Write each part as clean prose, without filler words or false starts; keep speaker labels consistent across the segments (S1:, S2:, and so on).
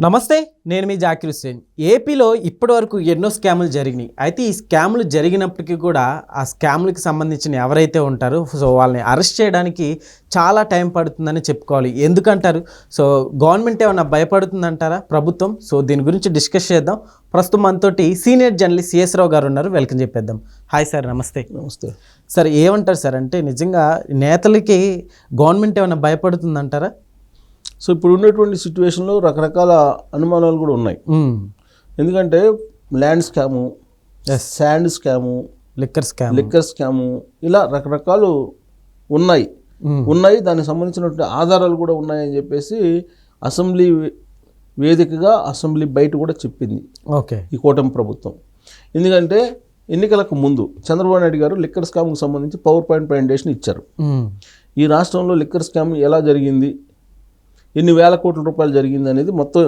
S1: నమస్తే, నేను మీ జాకిర్ హుస్సేన్. ఏపీలో ఇప్పటివరకు ఎన్నో స్కాములు జరిగినాయి. అయితే ఈ స్కాములు జరిగినప్పటికీ కూడా ఆ స్కాములకు సంబంధించిన ఎవరైతే ఉంటారో వాళ్ళని అరెస్ట్ చేయడానికి చాలా టైం పడుతుందని చెప్పుకోవాలి. ఎందుకంటారు? గవర్నమెంట్ ఏమన్నా భయపడుతుందంటారా, ప్రభుత్వం? దీని గురించి డిస్కస్ చేద్దాం. ప్రస్తుతం మనతోటి సీనియర్ జర్నలిస్ట్ సిఎస్ రావు గారు ఉన్నారు. వెల్కమ్ చెప్పేద్దాం. హాయ్ సార్, నమస్తే.
S2: నమస్తే
S1: సార్, ఏమంటారు సార్? అంటే నిజంగా నేతలకి గవర్నమెంట్ ఏమైనా భయపడుతుందంటారా?
S2: ఇప్పుడు ఉన్నటువంటి సిచ్యువేషన్లో రకరకాల అనుమానాలు కూడా ఉన్నాయి. ఎందుకంటే land scam, sand scam, liquor scam, ఇలా రకరకాలు ఉన్నాయి. దానికి సంబంధించినటువంటి ఆధారాలు కూడా ఉన్నాయని చెప్పేసి అసెంబ్లీ వేదికగా అసెంబ్లీ బయట కూడా చెప్పింది ఈ కూటమి ప్రభుత్వం. ఎందుకంటే ఎన్నికలకు ముందు చంద్రబాబు నాయుడు గారు లిక్కర్ స్కామ్కి సంబంధించి పవర్ పాయింట్ ప్రజెంటేషన్ ఇచ్చారు. ఈ రాష్ట్రంలో లిక్కర్ స్కామ్ ఎలా జరిగింది, ఎన్ని వేల కోట్ల రూపాయలు జరిగింది అనేది మొత్తం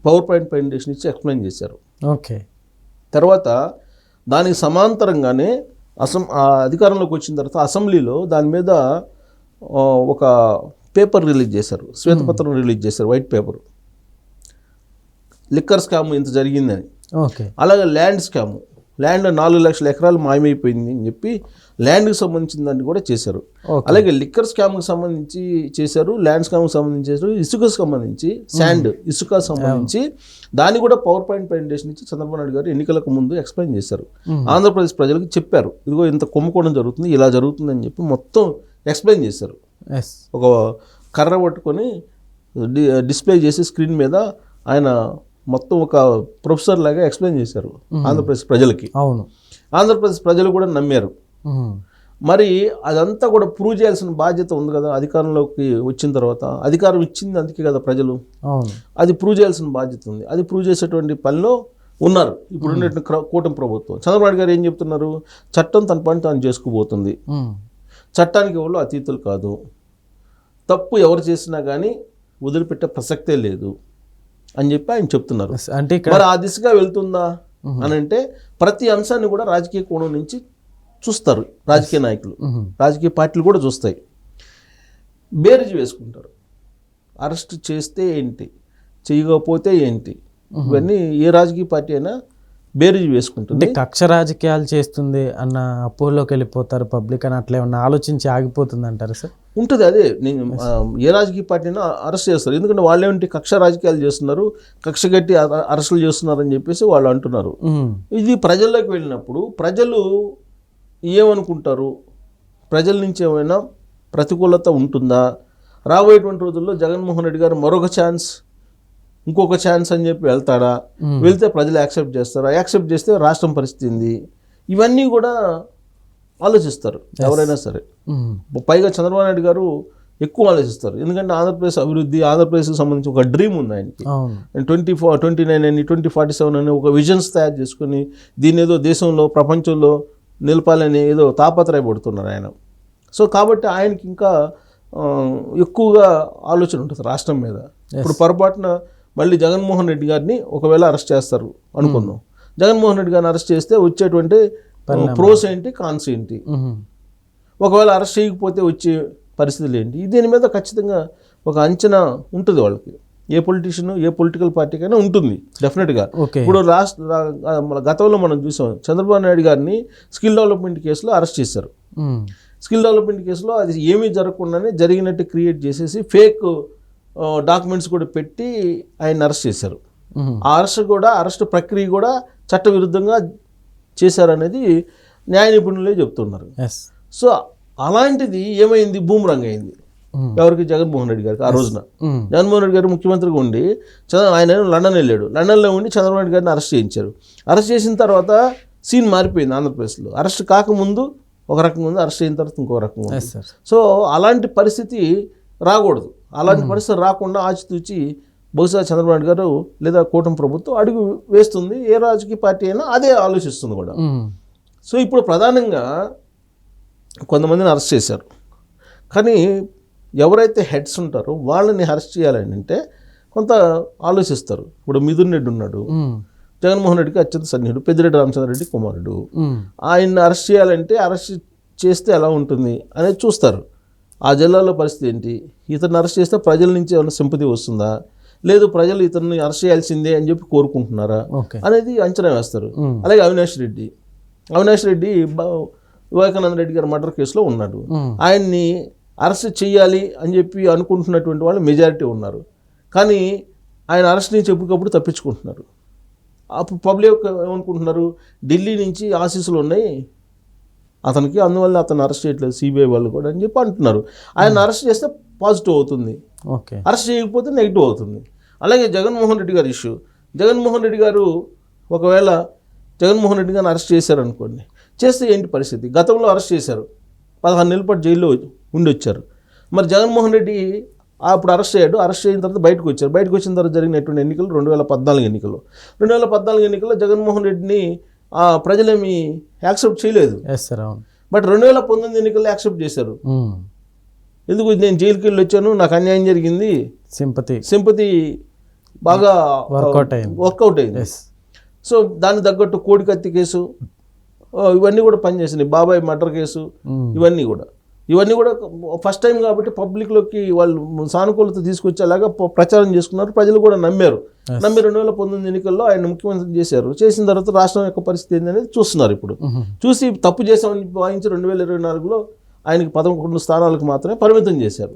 S2: పవర్ పాయింట్ ప్రజెంటేషన్ ఇచ్చి ఎక్స్ప్లెయిన్ చేశారు. తర్వాత దానికి సమాంతరంగానే అధికారంలోకి వచ్చిన తర్వాత అసెంబ్లీలో దాని మీద ఒక పేపర్ రిలీజ్ చేశారు, శ్వేతపత్రం రిలీజ్ చేశారు, వైట్ పేపర్. లిక్కర్ స్కామ్ ఇంత జరిగిందని. అలాగే ల్యాండ్ స్కాము, ల్యాండ్ 4 లక్షల ఎకరాలు మాయమైపోయింది అని చెప్పి ల్యాండ్కి సంబంధించిన దాన్ని కూడా చేశారు. అలాగే లిక్కర్ స్కామ్కి సంబంధించి చేశారు, ల్యాండ్ స్కామ్కి సంబంధించి చేశారు, ఇసుకకు సంబంధించి ఇసుక సంబంధించి దాన్ని కూడా పవర్ పాయింట్ ప్రజెంటేషన్ ఇచ్చి చంద్రబాబు నాయుడు గారు ఎన్నికలకు ముందు ఎక్స్ప్లెయిన్ చేశారు. ఆంధ్రప్రదేశ్ ప్రజలకు చెప్పారు, ఇదిగో ఇంత కుంభకోణం జరుగుతుంది, ఇలా జరుగుతుంది అని చెప్పి మొత్తం ఎక్స్ప్లెయిన్ చేశారు. ఒక కర్ర పట్టుకొని డిస్ప్లే చేసి స్క్రీన్ మీద ఆయన మొత్తం ఒక ప్రొఫెసర్ లాగా ఎక్స్ప్లెయిన్ చేశారు ఆంధ్రప్రదేశ్ ప్రజలకి. ఆంధ్రప్రదేశ్ ప్రజలు కూడా నమ్మారు. మరి అదంతా కూడా ప్రూవ్ చేయాల్సిన బాధ్యత ఉంది కదా అధికారంలోకి వచ్చిన తర్వాత. అధికారం ఇచ్చింది అందుకే కదా ప్రజలు, అది ప్రూవ్ చేయాల్సిన బాధ్యత ఉంది. అది ప్రూవ్ చేసేటువంటి పనిలో ఉన్నారు ఇప్పుడు కూటమి ప్రభుత్వం. చంద్రబాబు గారు ఏం చెప్తున్నారు? చట్టం తన పని తాను చేసుకుపోతుంది, చట్టానికి ఎవరు అతీతులు కాదు, తప్పు ఎవరు చేసినా కానీ వదిలిపెట్టే ప్రసక్తే లేదు అని చెప్పి ఆయన చెప్తున్నారు. అంటే మరి ఆ దిశగా వెళ్తుందా అని అంటే ప్రతి అంశాన్ని కూడా రాజకీయ కోణం నుంచి చూస్తారు రాజకీయ నాయకులు, రాజకీయ పార్టీలు కూడా చూస్తాయి, బేరీజు వేసుకుంటారు. అరెస్ట్ చేస్తే ఏంటి, చేయకపోతే ఏంటి, ఇవన్నీ ఏ రాజకీయ పార్టీ అయినా బేరీజు వేసుకుంటుంది.
S1: కక్ష రాజకీయాలు చేస్తుంది అన్న అపోలోకి వెళ్ళిపోతారు పబ్లిక్ అని, అట్లా ఏమన్నా ఆలోచించి ఆగిపోతుంది అంటారు సార్?
S2: ఉంటుంది. అదే నేను ఏ రాజకీయ పార్టీనా అరెస్ట్ చేస్తారు. ఎందుకంటే వాళ్ళు ఏమిటి కక్ష రాజకీయాలు చేస్తున్నారు, కక్ష కట్టి అరెస్టులు చేస్తున్నారు అని చెప్పేసి వాళ్ళు అంటున్నారు. ఇది ప్రజల్లోకి వెళ్ళినప్పుడు ప్రజలు ఏమనుకుంటారు, ప్రజల నుంచి ఏమైనా ప్రతికూలత ఉంటుందా, రాబోయేటువంటి రోజుల్లో జగన్మోహన్ రెడ్డి గారు మరొక ఛాన్స్, ఇంకొక ఛాన్స్ అని చెప్పి వెళ్తాడా, వెళ్తే ప్రజలు యాక్సెప్ట్ చేస్తారా, యాక్సెప్ట్ చేస్తే రాష్ట్రం పరిస్థితి ఏంది, ఇవన్నీ కూడా ఆలోచిస్తారు ఎవరైనా సరే. పైగా చంద్రబాబు నాయుడు గారు ఎక్కువ ఆలోచిస్తారు. ఎందుకంటే ఆంధ్రప్రదేశ్ అభివృద్ధి, ఆంధ్రప్రదేశ్కి సంబంధించి ఒక డ్రీమ్ ఉంది ఆయనకి. 2029 అని 2047 అని ఒక విజన్స్ తయారు చేసుకుని దీన్ని ఏదో దేశంలో ప్రపంచంలో నిలపాలని ఏదో తాపత్రయపడుతున్నారు ఆయన. కాబట్టి ఆయనకి ఇంకా ఎక్కువగా ఆలోచన ఉంటుంది రాష్ట్రం మీద. ఇప్పుడు పొరపాటున మళ్ళీ జగన్మోహన్ రెడ్డి గారిని ఒకవేళ అరెస్ట్ చేస్తారు అనుకుందాం. జగన్మోహన్ రెడ్డి గారిని అరెస్ట్ చేస్తే వచ్చేటువంటి ప్రోస్ ఏంటి, కాన్స్ ఏంటి, ఒకవేళ అరెస్ట్ చేయకపోతే వచ్చే పరిస్థితులు ఏంటి, దీని మీద ఖచ్చితంగా ఒక అంచనా ఉంటుంది వాళ్ళకి. ఏ పొలిటీషియన్, ఏ పొలిటికల్ పార్టీకైనా ఉంటుంది డెఫినెట్గా. ఇప్పుడు గతంలో మనం చూసాం, చంద్రబాబు నాయుడు గారిని స్కిల్ డెవలప్మెంట్ కేసులో అరెస్ట్ చేశారు. స్కిల్ డెవలప్మెంట్ కేసులో అది ఏమీ జరగకుండానే జరిగినట్టు క్రియేట్ చేసేసి ఫేక్ డాక్యుమెంట్స్ కూడా పెట్టి ఆయన అరెస్ట్ చేశారు. ఆ అరెస్ట్ ప్రక్రియ కూడా చట్టవిరుద్ధంగా చేశారనేది న్యాయ నిపుణులే చెప్తున్నారు. అలాంటిది ఏమైంది, బూమరంగ్ అయింది ఎవరికి, జగన్మోహన్ రెడ్డి గారికి. ఆ రోజున జగన్మోహన్ రెడ్డి గారు ముఖ్యమంత్రిగా ఉండి ఆయన లండన్ వెళ్ళాడు. లండన్లో ఉండి చంద్రబాబు నాయుడు గారిని అరెస్ట్ చేయించారు. అరెస్ట్ చేసిన తర్వాత సీన్ మారిపోయింది ఆంధ్రప్రదేశ్లో. అరెస్ట్ కాకముందు ఒక రకంగా ఉంది, అరెస్ట్ అయిన తర్వాత ఇంకో రకంగా ఉంది. అలాంటి పరిస్థితి రాకూడదు. అలాంటి పరిస్థితి రాకుండా ఆచితూచి బహుశా చంద్రబాబు నాయుడు గారు లేదా కూటమి ప్రభుత్వం అడుగు వేస్తుంది. ఏ రాజకీయ పార్టీ అయినా అదే ఆలోచిస్తుంది కూడా. ఇప్పుడు ప్రధానంగా కొంతమందిని అరెస్ట్ చేశారు, కానీ ఎవరైతే హెడ్స్ ఉంటారో వాళ్ళని అరెస్ట్ చేయాలని అంటే కొంత ఆలోచిస్తారు. ఇప్పుడు మిథున్ రెడ్డి ఉన్నాడు, జగన్మోహన్ రెడ్డికి అత్యంత సన్నిహితుడు, పెద్దిరెడ్డి రామచంద్రరెడ్డి కుమారుడు. ఆయన్ని అరెస్ట్ చేయాలంటే అరెస్ట్ చేస్తే ఎలా ఉంటుంది అనేది చూస్తారు. ఆ జిల్లాలో పరిస్థితి ఏంటి, ఇతను అరెస్ట్ చేస్తే ప్రజల నుంచి ఏమైనా సింపతి వస్తుందా, లేదు ప్రజలు ఇతన్ని అరెస్ట్ చేయాల్సిందే అని చెప్పి కోరుకుంటున్నారా
S1: ఓకే
S2: అనేది అంచనా వేస్తారు. అలాగే అవినాష్ రెడ్డి వివేకానంద రెడ్డి గారి మర్డర్ కేసులో ఉన్నాడు. ఆయన్ని అరెస్ట్ చేయాలి అని చెప్పి అనుకుంటున్నటువంటి వాళ్ళు మెజారిటీ ఉన్నారు. కానీ ఆయన అరెస్ట్ నుంచి ఎప్పటికప్పుడు తప్పించుకుంటున్నారు. అప్పుడు పబ్లిక్ ఏమనుకుంటున్నారు, ఢిల్లీ నుంచి ఆశీస్సులు ఉన్నాయి అతనికి, అందువల్ల అతను అరెస్ట్ చేయట్లేదు సిబిఐ వాళ్ళు కూడా అని చెప్పి అంటున్నారు. ఆయన అరెస్ట్ చేస్తే పాజిటివ్ అవుతుంది,
S1: ఓకే
S2: అరెస్ట్ చేయకపోతే నెగిటివ్ అవుతుంది. అలాగే జగన్మోహన్ రెడ్డి గారి ఇష్యూ, జగన్మోహన్ రెడ్డి గారు ఒకవేళ జగన్మోహన్ రెడ్డి గారిని అరెస్ట్ చేశారనుకోండి, చేస్తే ఏంటి పరిస్థితి? గతంలో అరెస్ట్ చేశారు, 16 నెలల పాటు జైల్లో ఉండి వచ్చారు. మరి జగన్మోహన్ రెడ్డి అప్పుడు అరెస్ట్ అయ్యాడు, అరెస్ట్ అయిన తర్వాత బయటకు వచ్చారు. బయటకు వచ్చిన తర్వాత జరిగినటువంటి ఎన్నికలు 2014 ఎన్నికలు. 2014 ఎన్నికల్లో జగన్మోహన్ రెడ్డిని ప్రజలేమి యాక్సెప్ట్ చేయలేదు. బట్ 2019 ఎన్నికల్లో యాక్సెప్ట్ చేశారు. ఎందుకు? నేను జైలుకి వెళ్ళి వచ్చాను, నాకు అన్యాయం జరిగింది, సింపతి బాగా వర్కౌట్ అయింది. సో దానికి తగ్గట్టు కోడికత్తి కేసు ఇవన్నీ కూడా పనిచేసినాయి, బాబాయ్ మర్డర్ కేసు ఇవన్నీ కూడా ఫస్ట్ టైం కాబట్టి పబ్లిక్లోకి వాళ్ళు సానుకూలత తీసుకొచ్చేలాగా ప్రచారం చేసుకున్నారు. ప్రజలు కూడా నమ్మి 2019 ఎన్నికల్లో ఆయన ముఖ్యమంత్రి చేశారు. చేసిన తర్వాత రాష్ట్రం యొక్క పరిస్థితి ఏంటనేది చూస్తున్నారు. ఇప్పుడు చూసి తప్పు చేశామని భావించి 2024లో ఆయనకి 11 స్థానాలకు మాత్రమే పరిమితం చేశారు.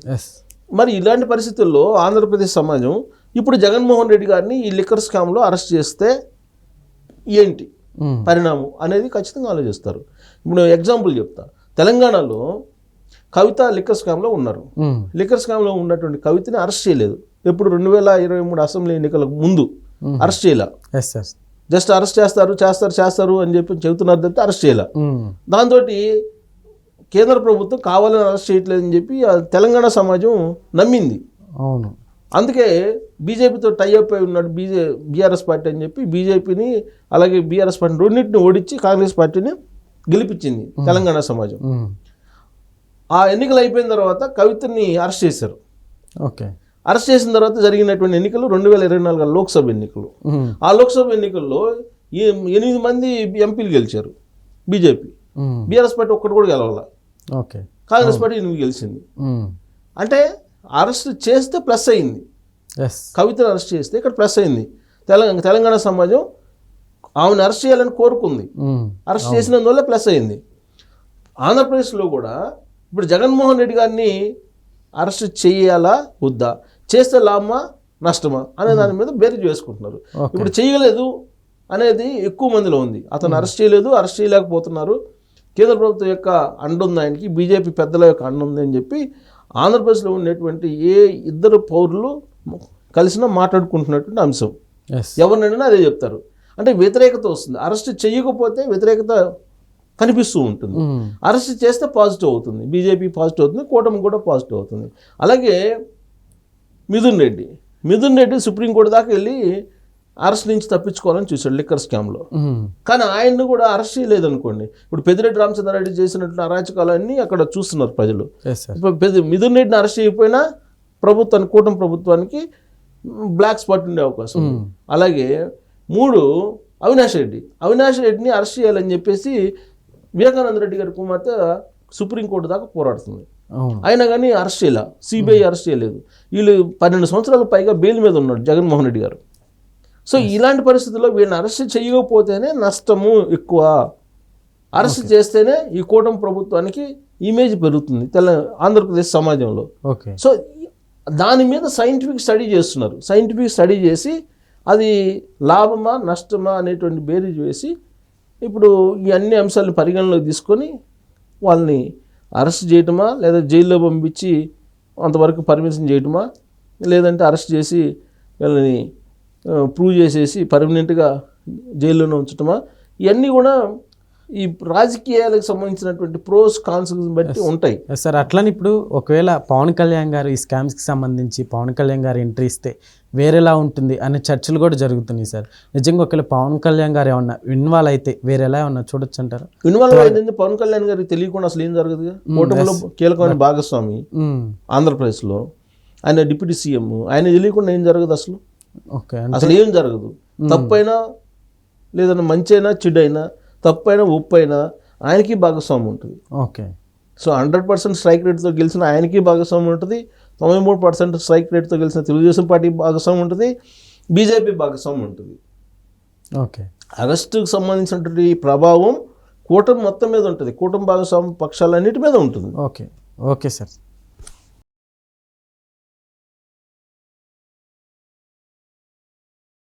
S2: మరి ఇలాంటి పరిస్థితుల్లో ఆంధ్రప్రదేశ్ సమాజం ఇప్పుడు జగన్మోహన్ రెడ్డి గారిని ఈ లిక్కర్ స్కామ్లో అరెస్ట్ చేస్తే ఏంటి పరిణామం అనేది ఖచ్చితంగా ఆలోచిస్తారు. ఇప్పుడు ఎగ్జాంపుల్ చెప్తా. తెలంగాణలో కవిత లిక్కర్ స్కామ్లో ఉన్నారు. లిక్కర్ స్కామ్లో ఉన్నటువంటి కవితని అరెస్ట్ చేయలేదు. ఎప్పుడు 2023 అసెంబ్లీ ఎన్నికలకు ముందు అరెస్ట్ చేయాల. జస్ట్ అరెస్ట్ చేస్తారు అని చెప్పి చెబుతున్నారు తప్పితే అరెస్ట్ చేయాల. దాంతో కేంద్ర ప్రభుత్వం కావాలని అరెస్ట్ చేయట్లేదని చెప్పి తెలంగాణ సమాజం నమ్మింది. అందుకే బీజేపీతో టైఅప్ అయి ఉన్నాడు బీఆర్ఎస్ పార్టీ అని చెప్పి బీజేపీని అలాగే బీఆర్ఎస్ పార్టీ రెండింటిని ఓడించి కాంగ్రెస్ పార్టీని గెలిపించింది తెలంగాణ సమాజం. ఆ ఎన్నికలు అయిపోయిన తర్వాత కవితని అరెస్ట్ చేశారు. అరెస్ట్ చేసిన తర్వాత జరిగినటువంటి ఎన్నికలు 2024 లోక్సభ ఎన్నికలు. ఆ లోక్సభ ఎన్నికల్లో 8 మంది ఎంపీలు గెలిచారు బీజేపీ. బీఆర్ఎస్ పార్టీ ఒక్కటి కూడా గెలవాల, కాంగ్రెస్ పార్టీ 8 గెలిచింది. అంటే అరెస్ట్ చేస్తే ప్లస్ అయింది, కవితను అరెస్ట్ చేస్తే ఇక్కడ ప్లస్ అయింది. తెలంగాణ సమాజం ఆమెను అరెస్ట్ చేయాలని కోరుకుంది, అరెస్ట్ చేసినందువల్ల ప్లస్ అయింది. ఆంధ్రప్రదేశ్లో కూడా ఇప్పుడు జగన్మోహన్ రెడ్డి గారిని అరెస్ట్ చేయాలా వద్దా, చేస్తే లాభమా నష్టమా అనే దాని మీద బేరీజు వేసుకుంటున్నారు. ఇప్పుడు చేయలేదు అనేది ఎక్కువ మందిలో ఉంది. అతను అరెస్ట్ చేయలేకపోతున్నారు, కేంద్ర ప్రభుత్వం యొక్క అండ ఉంది ఆయనకి, బీజేపీ పెద్దల యొక్క అండ ఉంది అని చెప్పి ఆంధ్రప్రదేశ్లో ఉండేటువంటి ఏ ఇద్దరు పౌరులు కలిసినా మాట్లాడుకుంటున్నటువంటి అంశం. ఎవరినైనా అదే చెప్తారు. అంటే వ్యతిరేకత వస్తుంది. అరెస్ట్ చేయకపోతే వ్యతిరేకత కనిపిస్తూ ఉంటుంది, అరెస్ట్ చేస్తే పాజిటివ్ అవుతుంది, బీజేపీ పాజిటివ్ అవుతుంది, కూటమి కూడా పాజిటివ్ అవుతుంది. అలాగే మిథున్ రెడ్డి సుప్రీంకోర్టు దాకా వెళ్ళి అరెస్ట్ నుంచి తప్పించుకోవాలని చూశాడు లిక్కర్ స్కామ్లో. కానీ ఆయన్ని కూడా అరెస్ట్ చేయలేదనుకోండి, ఇప్పుడు పెద్దిరెడ్డి రామచంద్రారెడ్డి చేసినట్లు అరాచకాలన్నీ అక్కడ చూస్తున్నారు ప్రజలు. ఇప్పుడు మిథున్ రెడ్డిని అరెస్ట్ చేయకపోయినా కూటమి ప్రభుత్వానికి బ్లాక్ స్పాట్ ఉండే అవకాశం ఉంది. అలాగే 3 అవినాష్ రెడ్డిని అరెస్ట్ చేయాలని చెప్పేసి వివేకానంద రెడ్డి గారి కుమార్తె సుప్రీంకోర్టు దాకా పోరాడుతుంది. అయినా కానీ అరెస్ట్ చేయాల, సిబిఐ అరెస్ట్ చేయలేదు. వీళ్ళు 12 సంవత్సరాల పైగా బెయిల్ మీద ఉన్నాడు జగన్మోహన్ రెడ్డి గారు. సో ఇలాంటి పరిస్థితుల్లో వీళ్ళని అరెస్ట్ చేయకపోతేనే నష్టము ఎక్కువ, అరెస్ట్ చేస్తేనే ఈ కూటమి ప్రభుత్వానికి ఇమేజ్ పెరుగుతుంది ఆంధ్రప్రదేశ్ సమాజంలో. సో దాని మీద సైంటిఫిక్ స్టడీ చేస్తున్నారు. సైంటిఫిక్ స్టడీ చేసి అది లాభమా నష్టమా అనేటువంటి బేరీజ్ వేసి ఇప్పుడు ఈ అన్ని అంశాలను పరిగణలోకి తీసుకొని వాళ్ళని అరెస్ట్ చేయటమా, లేదా జైల్లో పంపించి అంతవరకు పర్మిషన్ చేయటమా, లేదంటే అరెస్ట్ చేసి వీళ్ళని ప్రూవ్ చేసేసి పర్మనెంట్గా జైల్లోనే ఉంచటమా, ఇవన్నీ కూడా ఈ రాజకీయాలకు సంబంధించినటువంటి ప్రోస్ కాన్స్ బట్టి ఉంటాయి
S1: సార్. అట్లని ఇప్పుడు ఒకవేళ పవన్ కళ్యాణ్ గారు ఈ స్కామ్స్కి సంబంధించి పవన్ కళ్యాణ్ గారు ఎంట్రీ ఇస్తే వేరేలా ఉంటుంది అనే చర్చలు కూడా జరుగుతున్నాయి సార్. నిజంగా ఒకవేళ పవన్ కళ్యాణ్ గారు ఏమన్నా ఇన్వాల్వ్ అయితే వేరేలా ఏమన్నా చూడొచ్చు అంటారు?
S2: ఇన్వాల్వ్ అయితే పవన్ కళ్యాణ్ గారికి తెలియకుండా అసలు ఏం జరగదు. కూటమిలో కీలకమైన భాగస్వామి ఆంధ్రప్రదేశ్లో, ఆయన డిప్యూటీ సీఎం, ఆయన తెలియకుండా ఏం జరగదు అసలు. అసలు ఏం జరగదు. తప్పైనా లేదన్నా మంచి అయినా చెడ్డైనా, తప్పైనా ఒప్పైనా ఆయనకి భాగస్వామ్యం ఉంటుంది. సో 100% స్ట్రైక్ రేట్తో గెలిచిన ఆయనకి భాగస్వామ్యం ఉంటుంది, 93% స్ట్రైక్ రేట్తో గెలిచిన తెలుగుదేశం పార్టీ భాగస్వామ్యం ఉంటుంది, బీజేపీ భాగస్వామ్యం ఉంటుంది.
S1: ఓకే.
S2: అరెస్టుకు సంబంధించినటువంటి ప్రభావం కూటమి మొత్తం మీద ఉంటుంది, కూటమి భాగస్వామ్య పక్షాలన్నిటి మీద ఉంటుంది.
S1: ఓకే. Okay sir.